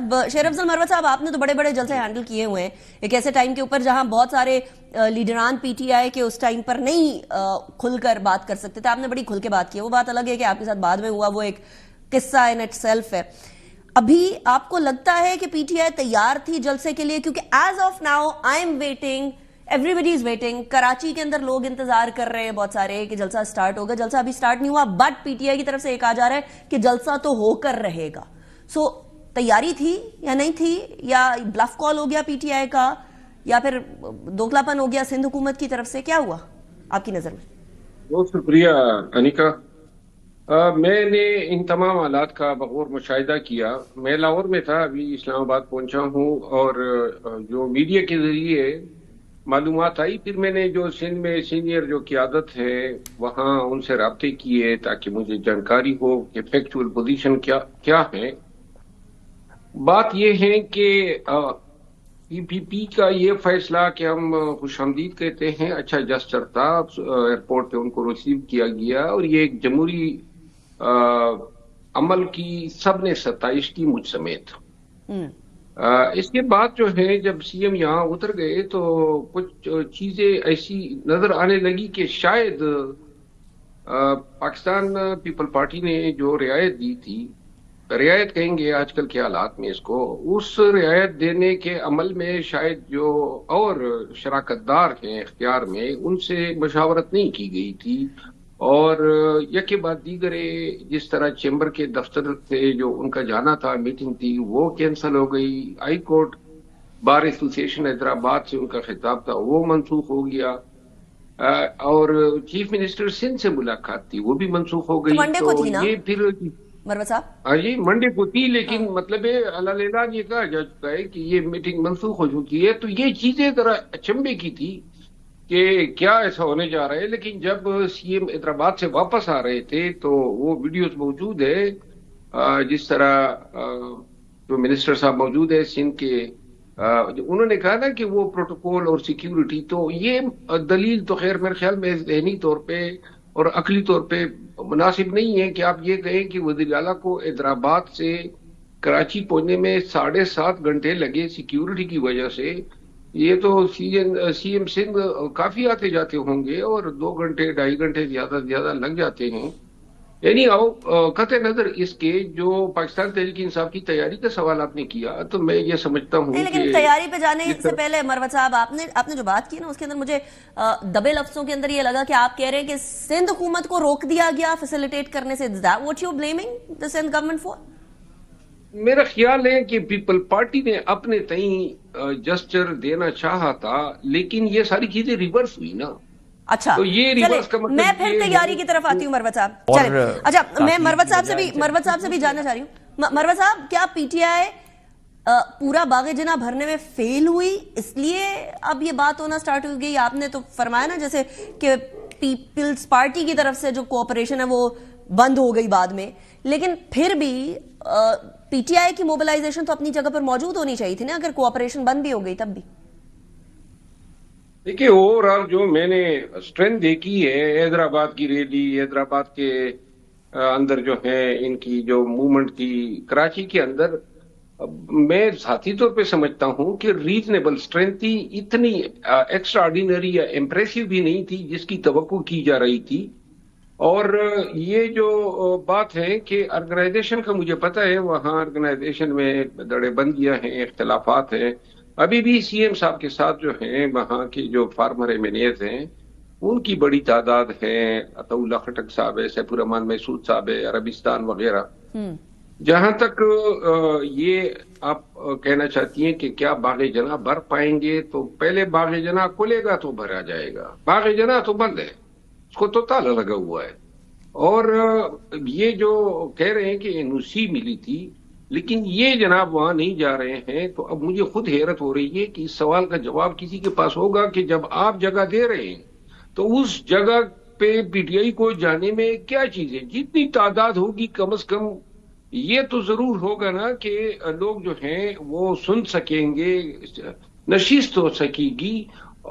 اب شیر افضل مروت صاحب، آپ نے تو بڑے بڑے جلسے ہینڈل کیے ہوئے ہیں ایک ایسے ٹائم کے اوپر جہاں بہت سارے لیڈران پی ٹی آئی کے اس ٹائم پر نہیں کھل کر بات کر سکتے تھے. آپ نے بڑی کھل کے بات کی. وہ بات الگ ہے کہ آپ کے ساتھ بعد میں ہوا، وہ ایک قصہ ان اٹ سیلف ہے. ابھی آپ کو لگتا ہے کہ پی ٹی آئی تیار تھی جلسے کے لیے؟ کیونکہ as of now I am waiting, everybody is waiting. Karachi کے اندر لوگ انتظار کر رہے ہیں بہت سارے کہ جلسہ سٹارٹ ہوگا. جلسہ ابھی سٹارٹ نہیں ہوا، بٹ پی ٹی آئی کی طرف سے ایک آ جا رہا ہے کہ جلسہ تو ہو کر رہے گا. سو تیاری تھی یا نہیں تھی، یا بلف کال ہو گیا پی ٹی آئی کا، یا پھر دوگلاپن ہو گیا سندھ حکومت کی طرف سے؟ کیا ہوا آپ کی نظر میں؟ بہت شکریہ انیکا. میں نے ان تمام حالات کا بغور مشاہدہ کیا. میں لاہور میں تھا، ابھی اسلام آباد پہنچا ہوں، اور جو میڈیا کے ذریعے معلومات آئی، پھر میں نے جو سندھ میں سینئر جو قیادت ہے وہاں ان سے رابطے کیے تاکہ مجھے جانکاری ہو کہ فیکچول پوزیشن کیا ہے. بات یہ ہے کہ پی پی پی کا یہ فیصلہ کہ ہم خوش آمدید کہتے ہیں، اچھا جسچر تھا. ایئرپورٹ پہ ان کو ریسیو کیا گیا، اور یہ ایک جمہوری عمل کی سب نے ستائش کی، مجھ سمیت. اس کے بعد جو ہے جب سی ایم یہاں اتر گئے تو کچھ چیزیں ایسی نظر آنے لگی کہ شاید پاکستان پیپل پارٹی نے جو رعایت دی تھی، رعایت کہیں گے آج کل کے حالات میں اس کو، اس رعایت دینے کے عمل میں شاید جو اور شراکت دار ہیں اختیار میں، ان سے مشاورت نہیں کی گئی تھی. اور یکے بعد دیگرے جس طرح چیمبر کے دفتر سے جو ان کا جانا تھا، میٹنگ تھی، وہ کینسل ہو گئی. ہائی کورٹ بار ایسوسی ایشن حیدرآباد سے ان کا خطاب تھا، وہ منسوخ ہو گیا. اور چیف منسٹر سندھ سے ملاقات تھی، وہ بھی منسوخ ہو گئی. منڈے کو تو تھی نا یہ پھر مروت صاحب؟ ہاں جی، منڈے کو تھی، لیکن مطلب اعلان یہ کہا جا چکا ہے کہ یہ میٹنگ منسوخ ہو چکی ہے. تو یہ چیزیں ذرا اچنبے کی تھی کہ کیا ایسا ہونے جا رہا ہے. لیکن جب سی ایم حیدرآباد سے واپس آ رہے تھے تو وہ ویڈیوز موجود ہے، جس طرح جو منسٹر صاحب موجود ہے سندھ کے، انہوں نے کہا نا کہ وہ پروٹوکول اور سیکیورٹی، تو یہ دلیل تو خیر میرے خیال میں ذہنی طور پہ اور عقلی طور پہ مناسب نہیں ہے کہ آپ یہ کہیں کہ وزیر اعلیٰ کو حیدرآباد سے کراچی پہنچنے میں 7.5 گھنٹے لگے سیکیورٹی کی وجہ سے. یہ تو سی ایم سندھ کافی آتے جاتے ہوں گے، اور 2 گھنٹے 2.5 گھنٹے زیادہ سے زیادہ لگ جاتے ہیں. یعنی قطع نظر اس کے جو پاکستان تحریک انصاف کی تیاری کا سوال آپ نے کیا، تو میں یہ سمجھتا ہوں لیکن کہ تیاری پہ جانے سے پہلے مروت صاحب، آپ نے جو بات کی نا اس کے اندر مجھے دبے لفظوں کے اندر یہ لگا کہ آپ کہہ رہے ہیں کہ سندھ حکومت کو روک دیا گیا فیسیلیٹیٹ کرنے سے. what you blaming the Sindh government for؟ میرا خیال ہے کہ پیپل پارٹی نے اپنے تئیں جسچر دینا چاہا تھا، لیکن یہ ساری چیزیں ریورس ہوئی نا. اچھا، تو یہ ریورس کا مطلب میں پھر تیاری کی طرف آتی ہوں مروت صاحب. چلیں، اچھا میں مروت صاحب سے بھی جاننا چاہ رہی ہوں. مروت صاحب، کیا پی ٹی آئی پورا باغ جناح بھرنے میں فیل ہوئی، اس لیے اب یہ بات ہونا سٹارٹ ہو گئی؟ آپ نے تو فرمایا نا جیسے کہ پیپلز پارٹی کی طرف سے جو کوآپریشن ہے وہ بند ہو گئی بعد میں، لیکن پھر بھی پی ٹی آئی کی موبلائزیشن تو اپنی جگہ پر موجود ہونی چاہیے تھی نا، اگر کوآپریشن بند بھی ہو گئی تب بھی. دیکھیے، اوورآل جو میں نے اسٹرینتھ دیکھی ہے حیدرآباد کی ریلی، حیدرآباد کے اندر جو ہے ان کی جو موومنٹ تھی کراچی کے اندر، میں ذاتی طور پہ سمجھتا ہوں کہ ریزنیبل اسٹرینتھ تھی. اتنی ایکسٹرا آرڈینری یا امپریسو بھی نہیں تھی جس کی توقع کی جا رہی تھی. اور یہ جو بات ہے کہ آرگنائزیشن کا، مجھے پتہ ہے وہاں آرگنائزیشن میں دڑے بندیاں ہیں، اختلافات ہیں. ابھی بھی سی ایم صاحب کے ساتھ جو ہیں وہاں کی جو فارمر ایمینیز ہیں ان کی بڑی تعداد ہے. عطا اللہ خٹک صاحب ہے، سیف الرحمان محسود صاحب ہے، عربستان وغیرہ. جہاں تک یہ آپ کہنا چاہتی ہیں کہ کیا باغ جناح بھر پائیں گے، تو پہلے باغ جناح کھلے گا تو بھرا جائے گا. باغ جناح تو بند ہے، اس کو تو تالا لگا ہوا ہے. اور یہ جو کہہ رہے ہیں کہ این او سی ملی تھی، لیکن یہ جناب وہاں نہیں جا رہے ہیں. تو اب مجھے خود حیرت ہو رہی ہے کہ اس سوال کا جواب کسی کے پاس ہوگا کہ جب آپ جگہ دے رہے ہیں تو اس جگہ پہ پی ٹی آئی کو جانے میں کیا چیز ہے. جتنی تعداد ہوگی کم از کم یہ تو ضرور ہوگا نا کہ لوگ جو ہیں وہ سن سکیں گے، نشست ہو سکے گی.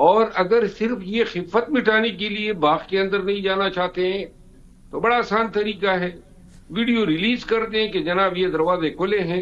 اور اگر صرف یہ خفت مٹانے کے لیے باغ کے اندر نہیں جانا چاہتے ہیں تو بڑا آسان طریقہ ہے، ویڈیو ریلیز کر دیں کہ جناب یہ دروازے کھلے ہیں.